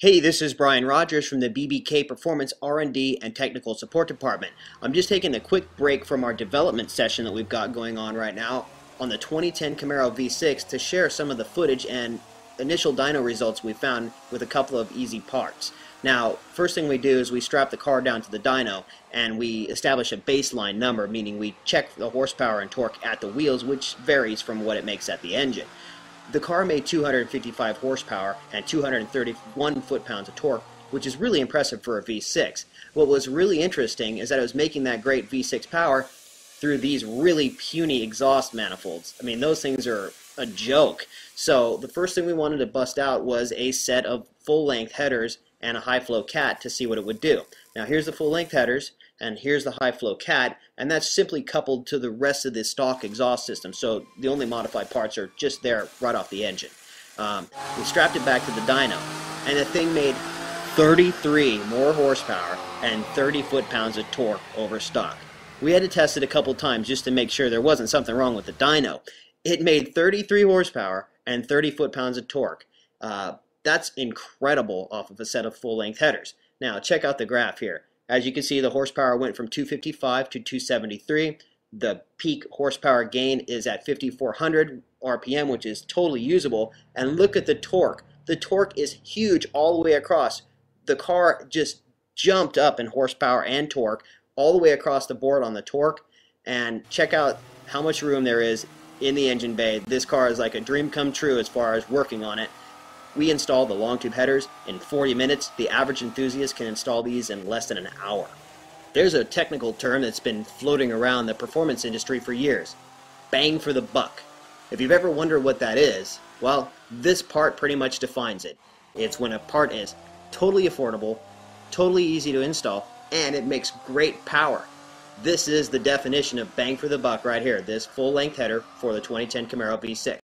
Hey, this is Brian Rogers from the BBK Performance R&D and Technical Support Department. I'm just taking a quick break from our development session that we've got going on right now on the 2010 Camaro V6 to share some of the footage and initial dyno results we found with a couple of easy parts. Now, first thing we do is we strap the car down to the dyno and we establish a baseline number, meaning we check the horsepower and torque at the wheels, which varies from what it makes at the engine. The car made 255 horsepower and 231 foot-pounds of torque, which is really impressive for a V6. What was really interesting is that it was making that great V6 power through these really puny exhaust manifolds. I mean, those things are a joke. So the first thing we wanted to bust out was a set of full-length headers and a high-flow cat to see what it would do. Now here's the full-length headers, and here's the high-flow cat, and that's simply coupled to the rest of the stock exhaust system, so the only modified parts are just there right off the engine. We strapped it back to the dyno, and the thing made 33 more horsepower and 30 foot-pounds of torque over stock. We had to test it a couple times just to make sure there wasn't something wrong with the dyno. It made 33 horsepower and 30 foot-pounds of torque. That's incredible off of a set of full-length headers. Now check out the graph here. As you can see, the horsepower went from 255 to 273. The peak horsepower gain is at 5,400 RPM, which is totally usable. And look at the torque. The torque is huge all the way across. The car just jumped up in horsepower and torque all the way across the board on the torque. And check out how much room there is in the engine bay. This car is like a dream come true as far as working on it. We installed the long tube headers in 40 minutes. The average enthusiast can install these in less than an hour. There's a technical term that's been floating around the performance industry for years. Bang for the buck. If you've ever wondered what that is, well, this part pretty much defines it. It's when a part is totally affordable, totally easy to install, and it makes great power. This is the definition of bang for the buck right here, this full-length header for the 2010 Camaro V6.